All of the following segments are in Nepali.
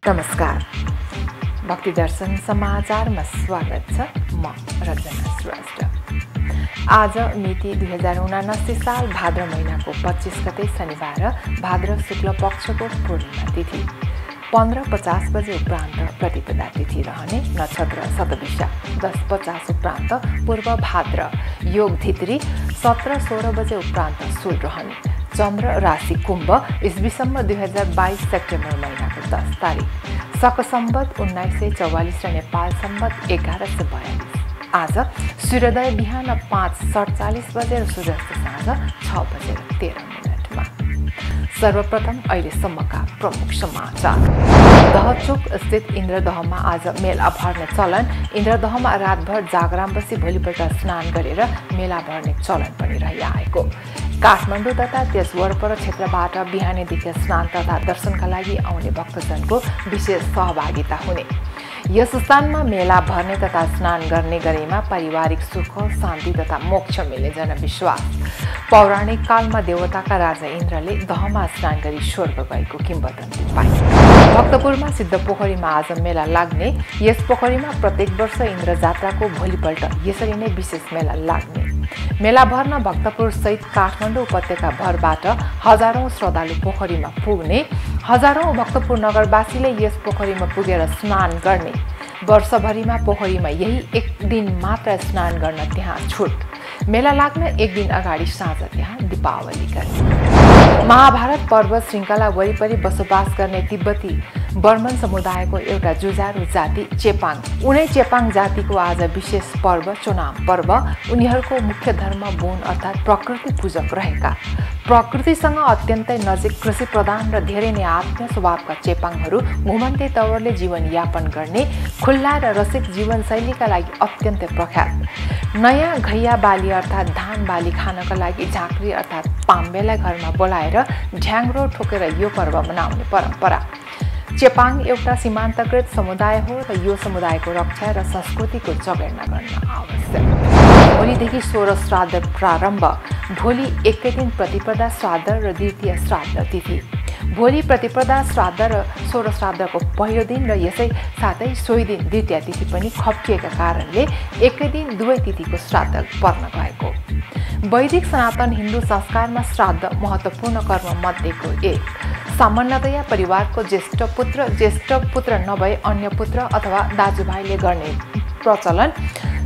नमस्कार, भक्ति दर्शन समाचारमा स्वागत छ। म रजना श्रेष्ठ। आज मिति 2079 साल भाद्र महिनाको 25 गते शनिबार भाद्र शुक्ल पक्षको पूर्णिमा तिथि 15:50 बजे उपरान्त प्रतिपदा तिथि रहने। नक्षत्र शतभिषा 10:50 उपरान्त पूर्व भाद्र, योग धित्री 17:16 बजे उपरान्त शूल रहने। चन्द्र राशि कुम्भ, इस्वीसम्म 2022 सेप्टेम्बर महिनाको 10 तारिक, शक सम्वत 1944 र नेपाल सम्वत 1142। आज सूर्योदय बिहान 5:47 बजे र सूर्यास्त साँझ 6:13 सर्वप्रथम अहिलेसम्मका प्रमुख समाचार। दहचोक स्थित इन्द्रदहमा आज मेला भर्ने चलन। इन्द्रदहमा रातभर जागराम बसी भोलिपल्ट स्नान गरेर मेला भर्ने चलन पनि रहिआएको। काठमाडौँ तथा त्यस वरपर क्षेत्रबाट बिहानैदेखि स्नान तथा दर्शनका लागि आउने भक्तजनको विशेष सहभागिता हुने। यस स्थानमा मेला भर्ने तथा स्नान गर्ने गरेमा पारिवारिक सुख, शान्ति तथा मोक्ष मिल्ने जनविश्वास। पौराणिक कालमा देवताका राजा इन्द्रले दहमा स्नान गरी स्वर्ग गएको किम्वदन्ती पाइन्छ। भक्तपुरमा सिद्ध पोखरीमा आज मेला लाग्ने। यस पोखरीमा प्रत्येक वर्ष इन्द्र जात्राको भोलिपल्ट यसरी नै विशेष मेला लाग्ने। मेला भर्न भक्तपुर सहित काठमाडौँ उपत्यका भरबाट हजारौं श्रद्धालु पोखरीमा पुग्ने। हजारौं भक्तपुर नगरवासीले यस पोखरीमा पुगेर स्नान गर्ने। वर्षभरिमा पोखरीमा यही एक दिन मात्र स्नान गर्न त्यहाँ छुट। मेला लाग्न एक दिन अगाडि साँझ त्यहाँ दीपावली गर्ने। महाभारत पर्वत श्रृङ्खला वरिपरि बसोबास गर्ने तिब्बती बर्मन समुदायको एउटा जुझारु जाति चेपाङ। उनै चेपाङ जातिको आज विशेष पर्व चोनाम पर्व। उनीहरूको मुख्य धर्म बोन अर्थात् प्रकृति पूजक रहेका। प्रकृतिसँग अत्यन्तै नजिक, कृषि प्रधान र धेरै नै आत्मीय स्वभावका चेपाङहरू घुमन्ते तवरले जीवनयापन गर्ने, खुल्ला र रसिक जीवनशैलीका लागि अत्यन्तै प्रख्यात। नयाँ घैया बाली अर्थात् धान बाली खानका लागि झाँक्री अर्थात् पाम्बेलाई घरमा बोलाएर ढ्याङ्ग्रो ठोकेर यो पर्व मनाउने परम्परा। चेपाङ एउटा सीमान्तकृत समुदाय हो र यो समुदायको रक्षा र संस्कृतिको जगेर्ना गर्न आवश्यक। भोलिदेखि 16 श्राद्ध प्रारम्भ। भोलि एकै दिन प्रतिपदा श्राद्ध र द्वितीय श्राद्ध तिथि। भोलि प्रतिपदा श्राद्ध र 16 श्राद्धको पहिलो दिन र यसै साथै सोही दिन द्वितीय तिथि पनि खप्टिएका कारणले एकै दिन दुवै तिथिको श्राद्ध पर्न गएको। वैदिक सनातन हिन्दू संस्कारमा श्राद्ध महत्त्वपूर्ण कर्म मध्येको एक। सामान्यतया परिवारको ज्येष्ठ पुत्र नभए अन्य पुत्र अथवा दाजुभाइले गर्ने प्रचलन।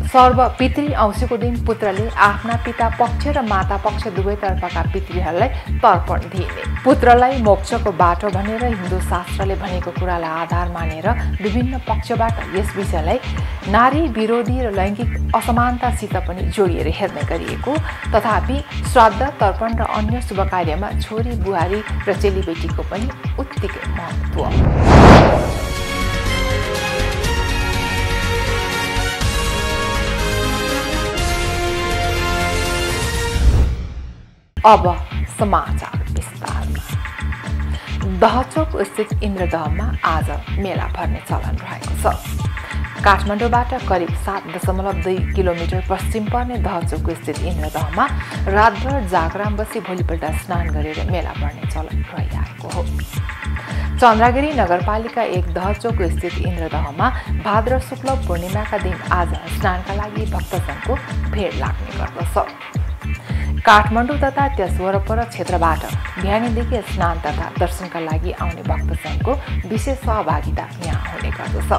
सर्व पितृ औँसीको दिन पुत्रले आफ्ना पिता पक्ष र माता पक्ष दुवैतर्फका पितृहरूलाई तर्पण दिइने। पुत्रलाई मोक्षको बाटो भनेर हिन्दू शास्त्रले भनेको कुरालाई आधार मानेर विभिन्न पक्षबाट यस विषयलाई नारी विरोधी र लैङ्गिक असमानतासित पनि जोडिएर हेर्ने गरिएको। तथापि श्राद्ध, तर्पण र अन्य शुभ कार्यमा छोरी, बुहारी र चेलीबेटीको पनि उत्तिकै महत्त्व। अब समाचार विस्तारमा। दहचोक स्थित इन्द्रदहमा आज मेला भर्ने चलन रहेको छ। काठमाडौँबाट करिब 7.2 किलोमिटर पश्चिम पर्ने दहचोक स्थित इन्द्रदहमा रातभर जागराम बसी भोलिपल्ट स्नान गरेर मेला भर्ने चलन रहिआएको हो। चन्द्रगिरी नगरपालिका 1 दहचोक स्थित इन्द्रदहमा भाद्र शुक्ल पूर्णिमाका दिन आज स्नानका लागि भक्तजनको भेड लाग्ने गर्दछ। काठमाडौँ तथा त्यस वरपर क्षेत्रबाट बिहानैदेखि स्नान तथा दर्शनका लागि आउने भक्तजनको विशेष सहभागिता यहाँ हुने गर्दछ।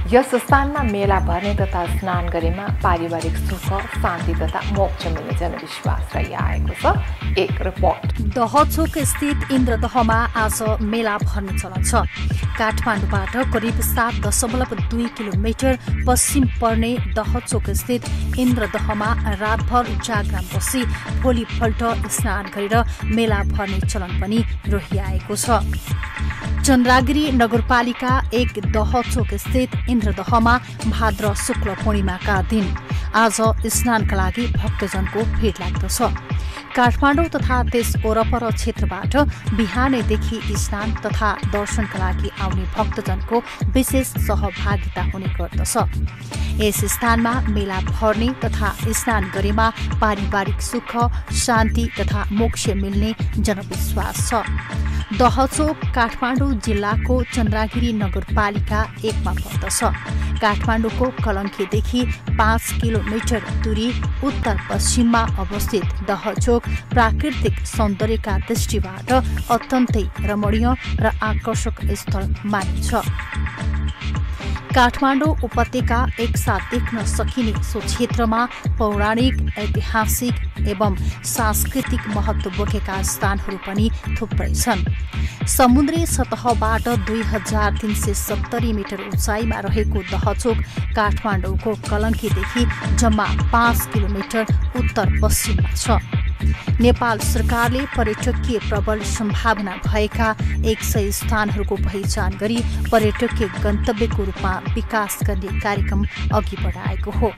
यस स्थानमा मेला भर्ने तथा स्नान गरेमा पारिवारिक सुख, शान्ति तथा मोक्ष मिल्ने जनविश्वास रहिआएको छ। एक रिपोर्ट। दहचोक स्थित इन्द्रदहमा आज मेला भर्ने चलन छ। काठमाडौँबाट करिब 7.2 किलोमिटर पश्चिम पर्ने दहचोक स्थित इन्द्रदहमा रातभर जागराम बसी भोलिपल्ट स्नान गरेर मेला भर्ने चलन पनि रहिआएको छ। चन्द्रगिरी नगरपालिका 1 दहचोक स्थित इन्द्रदहमा भाद्र शुक्ल पूर्णिमाका दिन आज स्नानका लागि भक्तजनको भिड लाग्दछ। काठमाडौँ तथा त्यस वरपर क्षेत्रबाट बिहानैदेखि स्नान तथा दर्शनका लागि आउने भक्तजनको विशेष सहभागिता हुने गर्दछ। यस स्थानमा मेला भर्ने तथा स्नान गरेमा पारिवारिक सुख, शान्ति तथा मोक्ष मिल्ने जनविश्वास छ। दहचोक काठमाडौँ जिल्लाको चन्द्रागिरी नगरपालिका 1 मा पर्दछ। काठमाडौँको कलङ्कीदेखि 5 किलोमिटर दूरी उत्तर पश्चिममा अवस्थित दहचोक प्राकृतिक सौन्दर्यका दृष्टिबाट अत्यन्तै रमणीय र आकर्षक स्थल मानिन्छ। काठमाडौँ उपत्यका एकसाथ देख्न सकिने सो क्षेत्रमा पौराणिक, ऐतिहासिक एवं सांस्कृतिक महत्त्व बोकेका स्थानहरू पनि थुप्रै छन्। समुद्री सतहबाट 2370 मिटर उचाइमा रहेको दहचोक काठमाडौँको कलङ्कीदेखि जम्मा 5 किलोमिटर उत्तर पश्चिममा छ। नेपाल सरकारले पर्यटकीय प्रबल सम्भावना भएका 100 स्थानहरूको पहिचान गरी पर्यटकीय गन्तव्यको रूपमा विकास गर्ने कार्यक्रम अघि बढाएको हो।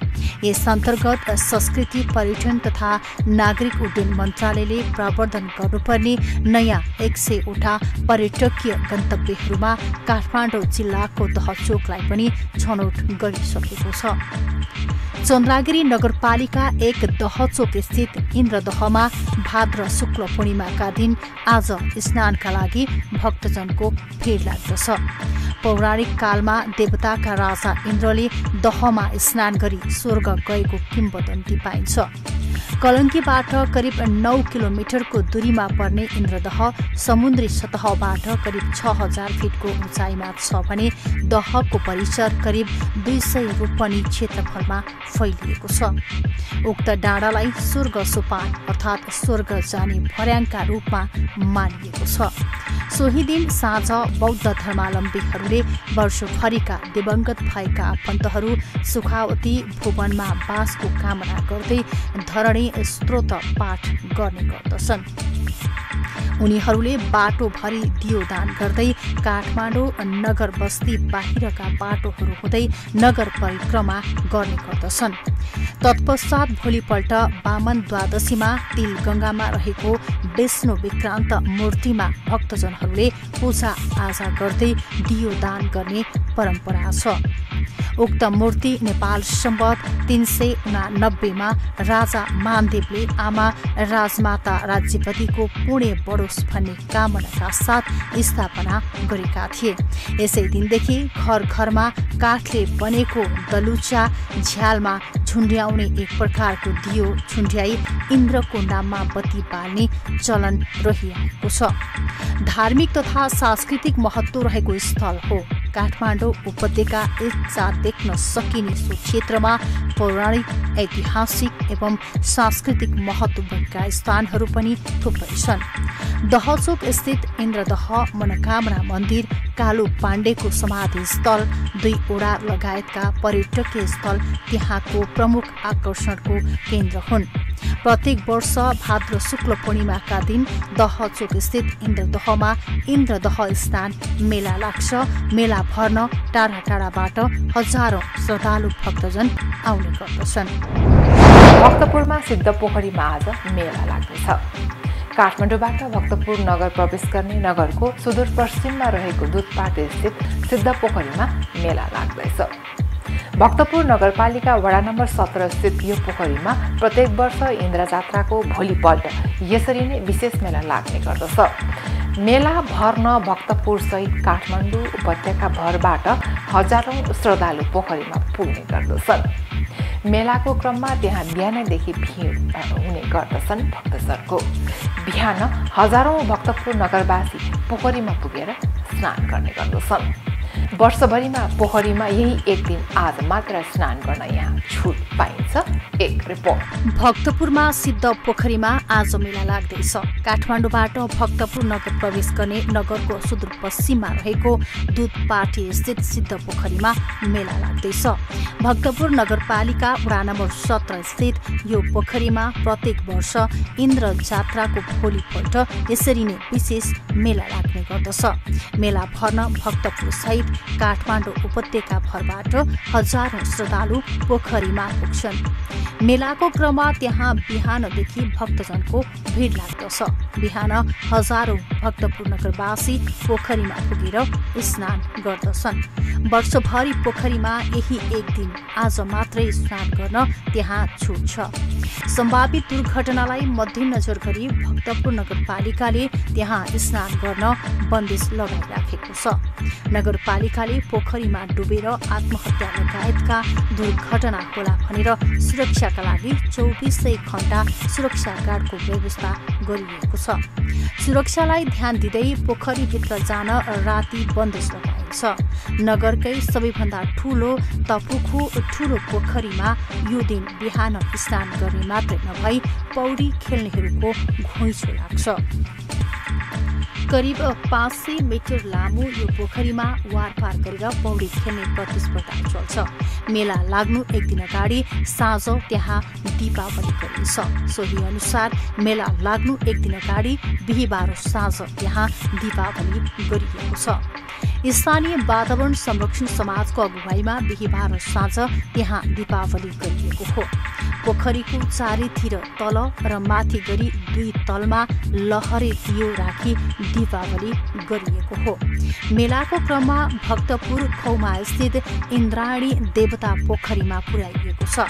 यस अन्तर्गत संस्कृति, पर्यटन तथा नागरिक उड्डयन मन्त्रालयले प्रवर्धन गर्नुपर्ने नयाँ 100 वटा पर्यटकीय गन्तव्यहरूमा काठमाडौँ जिल्लाको दहचोकलाई पनि छनौट गरिसकेको छ। चन्द्रागिरी नगरपालिका 1 दहचोक स्थित इन्द्रदहमा भाद्र शुक्ल पूर्णिमाका दिन आज स्नानका लागि भक्तजनको भीड लाग्दछ। पौराणिक कालमा देवताका राजा इन्द्रले दहमा स्नान गरी स्वर्ग गएको किम्वदन्ती पाइन्छ। कलङ्कीबाट करिब 9 किलोमिटरको दूरीमा पर्ने इन्द्रदह समुद्री सतहबाट करिब 6000 फिटको उचाइमा छ भने दहको परिसर करिब 200 रोपनी क्षेत्रफलमा फैलिएको छ। उक्त डाँडालाई स्वर्ग सोपान अर्थात् स्वर्ग जाने भर्याङका रूपमा मानिएको छ। सोही दिन साँझ बौद्ध धर्मावलम्बीहरूले वर्षभरिका दिवंगत भएका आफन्तहरू सुखावती भुवनमा बासको कामना गर्दै धरणी स्तोत्र पाठ गर्ने गर्दछन्। उनीहरूले बाटोभरि दियोदान गर्दै काठमाडौँ नगर बस्ती बाहिरका बाटोहरू हुँदै नगर परिक्रमा गर्ने गर्दछन्। तत्पश्चात भोलिपल्ट वामन द्वादशीमा तिलगङ्गामा रहेको विष्णु विक्रान्त मूर्तिमा भक्तजनहरूले पूजा आजा गर्दै दियोदान गर्ने परम्परा छ। उक्त मूर्ति नेपाल सम्वत 389 राजा मानदेवले आमा राजमाता राज्यपतिको पुण्य बढोस् भन्ने कामनाका साथ स्थापना गरेका थिए। यसै दिनदेखि घर घरमा काठले बनेको दलुचा झ्यालमा झुन्ड्याउने एक प्रकारको दियो झुन्ड्याई इन्द्रको नाममा बत्ती बाल्ने चलन रहिआएको छ। धार्मिक तथा सांस्कृतिक महत्त्व रहेको स्थल हो। काठमाडौँ उपत्यका एकसाथ देख्न सकिने सो क्षेत्रमा पौराणिक, ऐतिहासिक एवं सांस्कृतिक महत्त्व भएका स्थानहरू पनि थुप्रै छन्। दहचोक स्थित इन्द्रदह मनोकामना मन्दिर, कालु पाण्डेको समाधि स्थल, 2 ओडा लगायतका पर्यटकीय स्थल त्यहाँको प्रमुख आकर्षणको केन्द्र हुन्। प्रत्येक वर्ष भाद्र शुक्ल पूर्णिमाका दिन दहचोक स्थित इन्द्रदहमा इन्द्रदह स्नान मेला लाग्छ। मेला भर्न टाढा टाढाबाट हजारौं श्रद्धालु भक्तजन आउने गर्दछन्। भक्तपुरमा सिद्धपोखरीमा आज मेला लाग्दैछ। काठमाडौँबाट भक्तपुर नगर प्रवेश गर्ने नगरको सुदूरपश्चिममा रहेको दुधपाटे स्थित सिद्धपोखरीमा मेला लाग्दैछ। भक्तपुर नगरपालिका वडा नम्बर 17 स्थित यो पोखरीमा प्रत्येक वर्ष इन्द्र जात्राको भोलिपल्ट यसरी नै विशेष मेला लाग्ने गर्दछ। मेला भर्न भक्तपुर सहित काठमाडौँ उपत्यका भरबाट हजारौं श्रद्धालु पोखरीमा पुग्ने गर्दछन्। मेलाको क्रममा त्यहाँ बिहानैदेखि भिड हुने गर्दछन् भक्तजनको। बिहान हजारौं भक्तपुर नगरवासी पोखरीमा पुगेर स्नान गर्ने गर्दछन्। वर्षभरिमा पोखरीमा यही एक दिन आज मात्र स्नान गर्न यहाँ छुट पाइन्छ। एक रिपोर्ट। भक्तपुरमा सिद्ध पोखरीमा आज मेला लाग्दैछ। काठमाडौँबाट भक्तपुर नगर प्रवेश गर्ने नगरको सुदूरपश्चिममा रहेको दुधपाटी स्थित सिद्ध पोखरीमा मेला लाग्दैछ। भक्तपुर नगरपालिका वडा नम्बर 17 स्थित यो पोखरीमा प्रत्येक वर्ष इन्द्र जात्राको भोलिपल्ट यसरी नै विशेष मेला लाग्ने गर्दछ। मेला भर्न भक्तपुर सहित काठमाडौँ उपत्यका भरबाट हजारौं श्रद्धालु पोखरीमा पुग्छन्। मेलाको क्रममा त्यहाँ बिहानदेखि भक्तजनको भिड लाग्दछ। बिहान हजारौं भक्तपुर नगरवासी पोखरीमा पुगेर स्नान गर्दछन्। वर्षभरि पोखरीमा यही एक दिन आज मात्रै स्नान गर्न त्यहाँ छुट छ। सम्भावित दुर्घटनालाई मध्यनजर गरी भक्तपुर नगरपालिकाले त्यहाँ स्नान गर्न बन्दिस लगाइराखेको छ। नगरपालिकाले पोखरीमा डुबेर आत्महत्या लगायतका दुर्घटना होला भनेर सुरक्षाका लागि 24 घण्टा सुरक्षा गार्डको व्यवस्था गरिएको छ। सुरक्षालाई ध्यान दिँदै पोखरीभित्र जान राति बन्दिस लगाइन्छ। नगरकै सबैभन्दा ठूलो तपुखु ठूलो पोखरीमा यो दिन बिहान स्नान गर्ने मात्रै नभई पौडी खेल्नेहरूको घुइँचो लाग्छ। करिब 500 मिटर लामो यो पोखरीमा वारपार गरेर पौडी खेल्ने प्रतिस्पर्धा चल्छ। मेला लाग्नु एक दिन अगाडि साँझ त्यहाँ दीपावली गरिन्छ। सोही अनुसार मेला लाग्नु एक दिन अगाडि बिहीबार साँझ त्यहाँ दीपावली गरिएको छ। स्थानीय वातावरण संरक्षण समाजको अगुवाईमा बिहीबार साँझ त्यहाँ दीपावली गरिएको हो। पोखरीको चारैतिर तल र माथि गरी 2 तलमा लहरे दियो राखी दीपावली गरिएको हो। मेलाको क्रममा भक्तपुर खौमा स्थित इन्द्रायणी देवता पोखरीमा पुर्याइएको छ।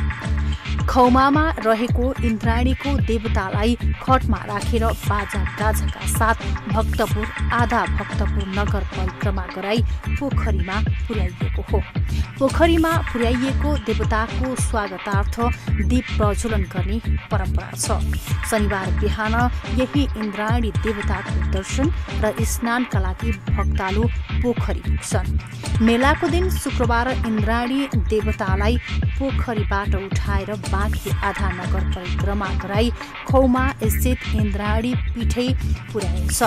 खौमामा रहेको इन्द्रायणीको देवतालाई खटमा राखेर बाजा गाजाका साथ आधा भक्तपुर नगर परिक्रमा गराई पोखरीमा पुर्याइएको हो। पोखरीमा पुर्याइएको देवताको स्वागतार्थ दीप प्रज्वलन गर्ने परम्परा छ। शनिबार बिहान यही इन्द्रायणी देवताको दर्शन र स्नानका लागि भक्तालु पोखरी पुग्छन्। मेलाको दिन शुक्रबार इन्द्रायणी देवतालाई पोखरीबाट उठाएर बाँकी आधा नगर परिक्रमा गराई खौमा स्थित इन्द्रायणी पीठै पुर्याइन्छ।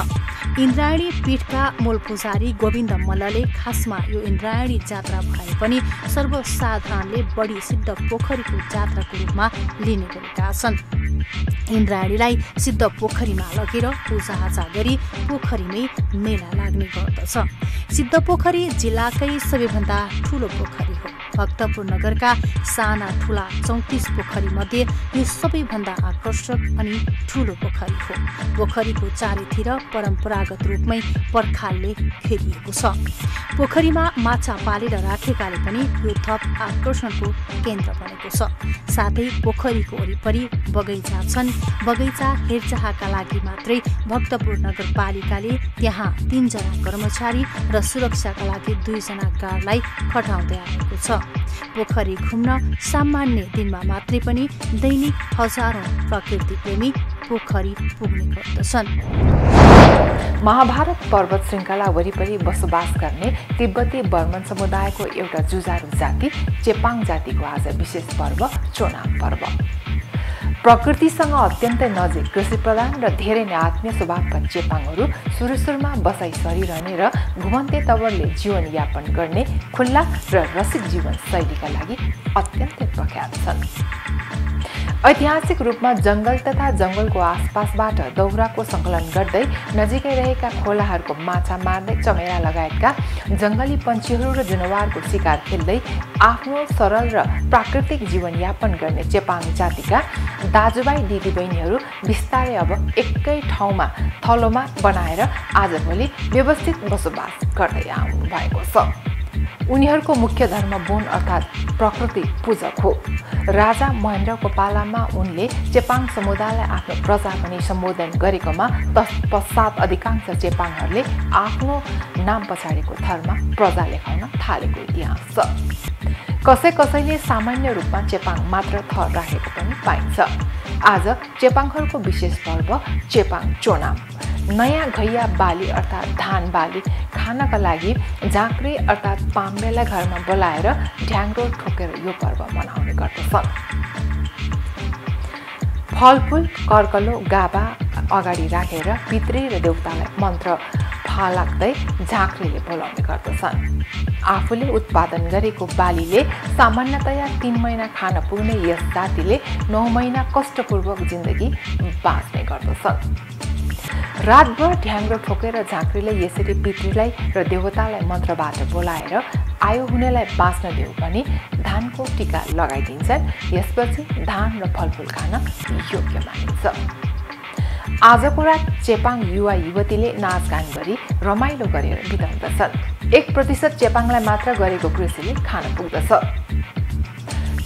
इन्द्रायणी पीठका मूल पुजारी गोविन्द मल्लले खासमा यो इन्द्रायणी जात्रा भए पनि सर्वसाधारणले बढी सिद्ध पोखरीको जात्राको रूपमा लिने गरेका छन्। इन्द्रायणीलाई सिद्ध पोखरीमा लगेर पूजाआजा गरी पोखरीमै मेला लाग्ने गर्दछ। सिद्ध पोखरी जिल्लाकै सबैभन्दा ठूलो पोखरी हो। भक्तपुर नगरका साना ठूला 34 पोखरी मध्ये यो सबैभन्दा आकर्षक अनि ठूलो पोखरी हो। पोखरीको चारैतिर परम्परागत रूपमै पर्खालले घेरिएको छ। पोखरीमा माछा पालेर राखेकाले पनि यो थप आकर्षणको केन्द्र बनेको छ। साथै पोखरीको वरिपरि बगैँचा छन्। बगैँचा हेरचाहका लागि मात्रै भक्तपुर नगरपालिकाले त्यहाँ 3 जना कर्मचारी र सुरक्षाका लागि 2 जना गार्डलाई खटाउँदै आएको छ। पोखरी घुम्न सामान्य दिनमा मात्रै पनि दैनिक हजारौं प्रकृति प्रेमी पोखरी पुग्ने गर्दछन्। महाभारत पर्वत श्रृङ्खला वरिपरि बसोबास गर्ने तिब्बती बर्मन समुदायको एउटा जुझारु जाति चेपाङ जातिको आज विशेष पर्व चोनाम पर्व। प्रकृतिसँग अत्यन्तै नजिक कृषि प्रधान र धेरै नै आत्मीय स्वभावका चेपाङहरू सुरुमा बसाइ सरिरहने र घुमन्ते तवरले जीवनयापन गर्ने खुल्ला र रसिक जीवन शैलीका लागि अत्यन्तै प्रख्यात छन्। ऐतिहासिक रूपमा जंगल तथा जंगलको आसपासबाट दाउराको सङ्कलन गर्दै नजिकै रहेका खोलाहरूको माछा मार्दै चमेरा लगायतका जंगली पन्छीहरू र जनावरको शिकार खेल्दै आफ्नो सरल र प्राकृतिक जीवनयापन गर्ने चेपाङ जातिका दाजुभाइ दिदीबहिनीहरू बिस्तारै अब एकै ठाउँमा थलोमा बनाएर आजभोलि व्यवस्थित बसोबास गर्दै आउनु भएको छ। उनीहरूको मुख्य धर्म बोन अर्थात् प्रकृति पूजक हो। राजा महेन्द्रको पालामा उनले चेपाङ समुदायलाई आफ्नो प्रजा पनि सम्बोधन गरेकोमा तत्पश्चात अधिकांश चेपाङहरूले आफ्नो नाम पछाडिको थरमा प्रजा लेखाउन थालेको इतिहास छ। कसैले सामान्य रूपमा चेपाङ मात्र थर राखेको पनि पाइन्छ। आज चेपाङहरूको विशेष पर्व चेपाङ चोनाम। नयाँ घैया बाली अर्थात् धान बाली खानका लागि झाँक्री अर्थात् पाम्बेलाई घरमा बोलाएर ढ्याङ्ग्रो ठोकेर यो पर्व मनाउने गर्दछन्। फलफुल कर्कलो गाभा अगाडि राखेर पितृ र देवतालाई मन्त्र फालाक्दै झाँक्रीले बोलाउने गर्दछन्। आफूले उत्पादन गरेको बालीले सामान्यतया 3 महिना खान पुग्ने यस जातिले 9 महिना कष्टपूर्वक जिन्दगी बाँच्ने गर्दछन्। रातभर ढ्याङ्ग्रो ठोकेर झाँक्रीले यसरी पितृलाई र देवतालाई मन्त्रबाट बोलाएर आयो हुनेलाई बाँच्न देऊ भनी धानको टीका लगाइदिन्छन्। यसपछि धान र फलफुल खान योग्य मानिन्छ। आजको रात चेपाङ युवा युवतीले नाचगान गरी रमाइलो गरेर बिताउँदछन्। 1% चेपाङलाई मात्र गरेको कृषिले खान पुग्दछ।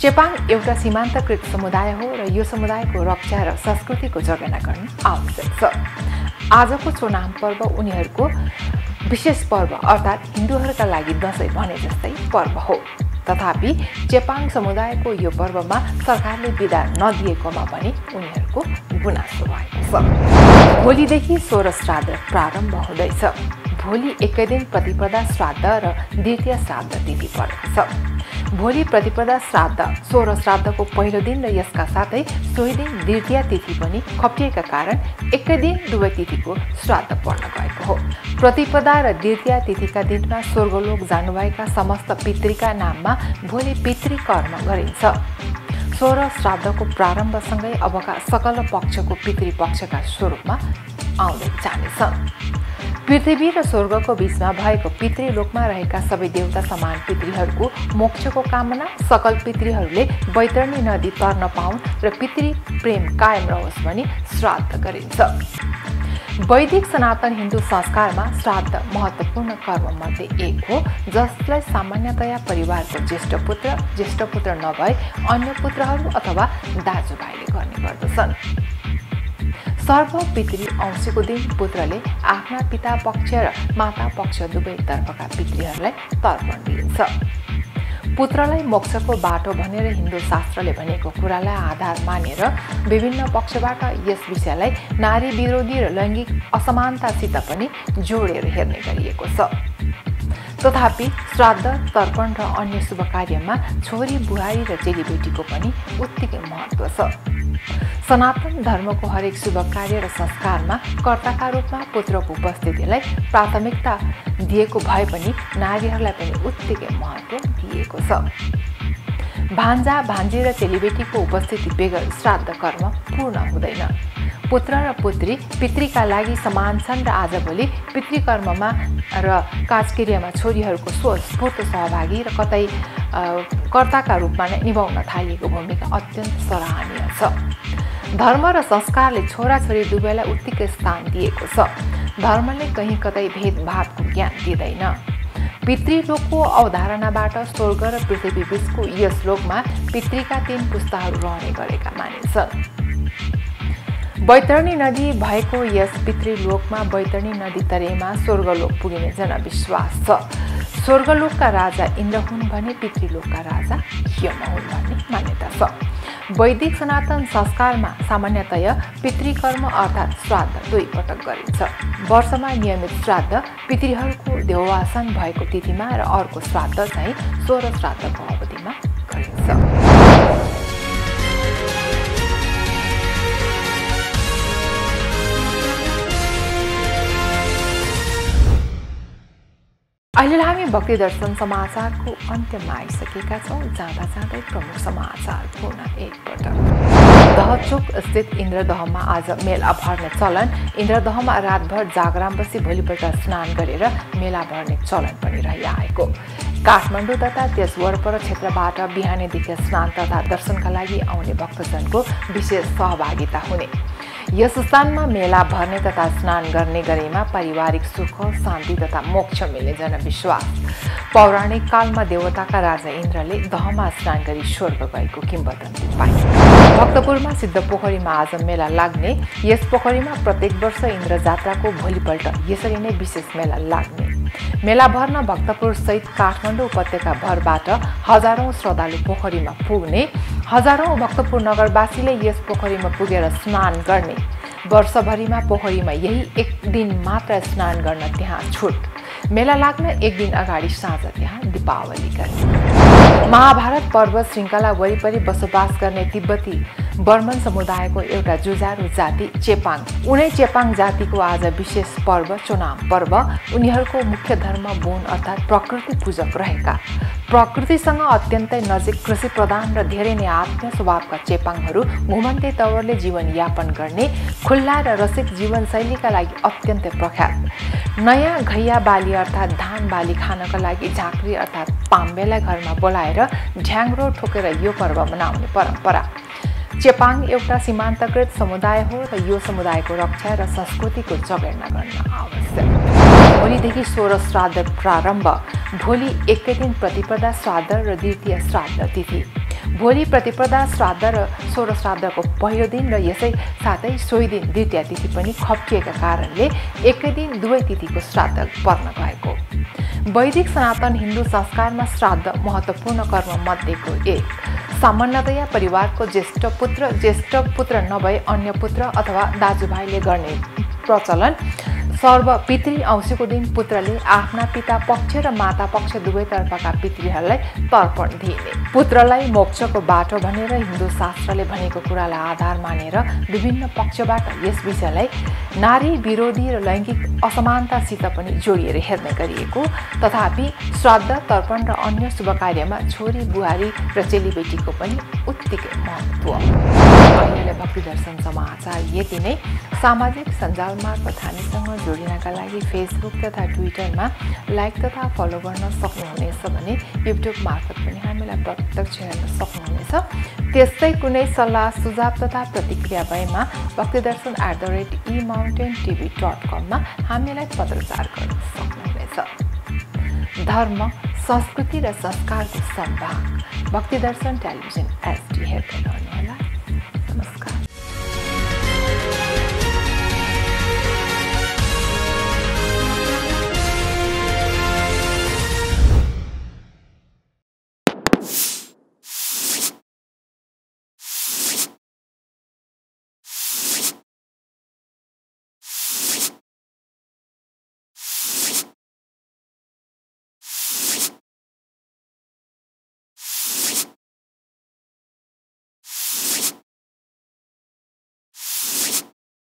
चेपाङ एउटा सीमान्तकृत समुदाय हो र यो समुदायको रक्षा र संस्कृतिको जगेर्ना गर्न आवश्यक छ। आजको चोनाम पर्व उनीहरूको विशेष पर्व अर्थात् हिन्दूहरूका लागि दशैं भने जस्तै पर्व हो। तथापि चेपाङ समुदायको यो पर्वमा सरकारले बिदा नदिएकोमा पनि उनीहरूको गुनासो भएको छ। भोलिदेखि सोह्र श्राद्ध प्रारम्भ हुँदैछ। भोलि एकै दिन प्रतिपदा श्राद्ध र द्वितीय श्राद्ध तिथि परेको छ। भोलि प्रतिपदा श्राद्ध सोह्र श्राद्धको पहिलो दिन र यसका साथै सोही दिन द्वितीय तिथि पनि खप्टिएका कारण एकै दिन दुवै तिथिको श्राद्ध पर्न गएको हो। प्रतिपदा र द्वितीय तिथिका दिनमा स्वर्गलोक जानुभएका समस्त पितृका नाममा भोलि पितृ कर्म गरिन्छ। सोह्र श्राद्धको प्रारम्भसँगै अबका सकल पक्षको पितृपक्षका स्वरूपमा आउँदै जानेछन्। पृथ्वी र स्वर्गको बीचमा भएको पितृलोकमा रहेका सबै देवता समान पितृहरूको मोक्षको कामना सकल पितृहरूले बैतरणी नदी तर्न पाउन् र पितृ प्रेम कायम रहोस् भनी श्राद्ध गरिन्छ। वैदिक सनातन हिन्दू संस्कारमा श्राद्ध महत्त्वपूर्ण कर्ममध्ये एक हो, जसलाई सामान्यतया परिवारको ज्येष्ठ पुत्र नभए अन्य पुत्रहरू अथवा दाजुभाइले गर्ने गर्दछन्। सर्व पितृ औँसीको दिन पुत्रले आफ्ना पिता पक्ष र माता पक्ष दुवैतर्फका पितृहरूलाई तर्पण दिइन्छ। पुत्रलाई मोक्षको बाटो भनेर हिन्दू शास्त्रले भनेको कुरालाई आधार मानेर विभिन्न पक्षबाट यस विषयलाई नारी विरोधी र लैङ्गिक असमानतासित पनि जोडेर हेर्ने गरिएको छ। तथापि श्राद्ध, तर्पण र अन्य शुभ कार्यमा छोरी, बुहारी र चेलीबेटीको पनि उत्तिकै महत्त्व छ। सनातन धर्मको हरेक शुभ कार्य र संस्कारमा कर्ताका रूपमा पुत्रको उपस्थितिलाई प्राथमिकता दिएको भए पनि नारीहरूलाई पनि उत्तिकै महत्त्व दिएको छ। भान्जा, भान्जी र चेलीबेटीको उपस्थिति बेगर श्राद्ध कर्म पूर्ण हुँदैन। पुत्र र पुत्री पितृका लागि समान छन् र आजभोलि पितृकर्ममा र काजक्रियामा छोरीहरूको स्वस्फूर्त सहभागी र कतै कर्ताका रूपमा नै निभाउन थालिएको भूमिका अत्यन्त सराहनीय छ। धर्म र संस्कारले छोराछोरी दुवैलाई उत्तिकै स्थान दिएको छ। धर्मले कहीँ कतै भेदभावको ज्ञान दिँदैन। पितृलोकको अवधारणाबाट स्वर्ग र पृथ्वी बीचको यस लोकमा पितृका 3 पुस्ताहरू रहने गरेका मानिन्छन्। बैतरणी नदी भएको यस पितृलोकमा बैतरणी नदी तरेमा स्वर्गलोक पुगिने जनविश्वास छ। स्वर्गलोकका राजा इन्द्र हुन् भने पितृलोकका राजा यम हुन् भन्ने मान्यता छ। वैदिक सनातन संस्कारमा सामान्यतया पितृकर्म अर्थात् श्राद्ध 2 पटक गरिन्छ। वर्षमा नियमित श्राद्ध पितृहरूको देववासन भएको तिथिमा र अर्को श्राद्ध चाहिँ सोह्र श्राद्धको अवधिमा गरिन्छ। अहिले हामी भक्ति दर्शन समाचारको अन्त्यमा आइसकेका छौँ। जाँदा जाँदै प्रमुख समाचार पुनः एकपटक। दहचोक स्थित इन्द्रदहमा आज मेला भर्ने चलन। इन्द्रदहमा रातभर जागराम बसी भोलिपल्ट स्नान गरेर मेला भर्ने चलन पनि रहिआएको। काठमाडौँ तथा त्यस वरपर क्षेत्रबाट बिहानैदेखि स्नान तथा दर्शनका लागि आउने भक्तजनको विशेष सहभागिता हुने। यस स्थानमा मेला भर्ने तथा स्नान गर्ने गरेमा पारिवारिक सुख, शान्ति तथा मोक्ष मिल्ने जनविश्वास। पौराणिक कालमा देवताका राजा इन्द्रले दहमा स्नान गरी स्वर्ग गएको किम्वदन्ती पाइन्छ। भक्तपुरमा सिद्ध पोखरीमा आज मेला लाग्ने। यस पोखरीमा प्रत्येक वर्ष इन्द्र जात्राको भोलिपल्ट यसरी नै विशेष मेला लाग्ने। मेला भर्न भक्तपुर सहित काठमाडौँ उपत्यका भरबाट हजारौं श्रद्धालु पोखरीमा पुग्ने। हजारौं भक्तपुर नगरवासीले यस पोखरीमा पुगेर स्नान गर्ने। वर्षभरिमा पोखरीमा यही एक दिन मात्र स्नान गर्न त्यहाँ छुट। मेला लाग्न एक दिन अगाडि साँझ त्यहाँ दीपावली गर्ने। महाभारत पर्वत श्रृङ्खला वरिपरि बसोबास गर्ने तिब्बती बर्मन समुदायको एउटा जुझारु जाति चेपाङ। उनै चेपाङ जातिको आज विशेष पर्व चोनाम पर्व। उनीहरूको मुख्य धर्म बोन अर्थात् प्रकृति पूजक रहेका। प्रकृतिसँग अत्यन्तै नजिक कृषि प्रधान र धेरै नै आत्मीय स्वभावका चेपाङहरू घुमन्ते तवरले जीवनयापन गर्ने खुल्ला र रसिक जीवनशैलीका लागि अत्यन्तै प्रख्यात। नयाँ घैया बाली अर्थात् धान बाली खानका लागि झाँक्री अर्थात् पाम्बेलाई घरमा बोलाएर ढ्याङ्ग्रो ठोकेर यो पर्व मनाउने परम्परा। चेपाङ एउटा सीमान्तकृत समुदाय हो र यो समुदायको रक्षा र संस्कृतिको जगेर्ना गर्न आवश्यक। भोलिदेखि 16 श्राद्ध प्रारम्भ। भोलि एकै दिन प्रतिपदा श्राद्ध र द्वितीय श्राद्ध तिथि। भोलि प्रतिपदा श्राद्ध र 16 श्राद्धको पहिलो दिन र यसै साथै सोही दिन द्वितीय तिथि पनि खप्टिएका कारणले एकै दिन दुवै तिथिको श्राद्ध पर्न गएको। वैदिक सनातन हिन्दू संस्कारमा श्राद्ध महत्त्वपूर्ण कर्म मध्येको एक। सामान्यतया परिवारको ज्येष्ठ पुत्र नभए अन्य पुत्र अथवा दाजुभाइले गर्ने प्रचलन। सर्व पितृ औँसीको दिन पुत्रले आफ्ना पिता पक्ष र माता पक्ष दुवैतर्फका पितृहरूलाई तर्पण दिइने। पुत्रलाई मोक्षको बाटो भनेर हिन्दू शास्त्रले भनेको कुरालाई आधार मानेर विभिन्न पक्षबाट यस विषयलाई नारी विरोधी र लैङ्गिक असमानतासित पनि जोडिएर हेर्ने गरिएको। तथापि श्राद्ध तर्पण र अन्य शुभ कार्यमा छोरी बुहारी र चेलीबेटीको पनि उत्तिकै महत्त्व। अहिलेलाई भक्ति दर्शन समाचार यति नै। सामाजिक सञ्जाल मार्फत हामीसँग जोडिनका लागि फेसबुक तथा ट्विटरमा लाइक तथा फलो गर्न सक्नुहुनेछ भने युट्युब मार्फत पनि हामीलाई प्रत्यक्ष हेर्न सक्नुहुनेछ। त्यस्तै कुनै सल्लाह सुझाव तथा प्रतिक्रिया भएमा bhaktidarshan@emountaintv.com मा हामीलाई पत्रचार गर्न सक्नुहुनेछ। धर्म, संस्कृति र संस्कारको सम्भाग भक्ति दर्शन टेलिभिजन HD हेर्दै रहनुहोला।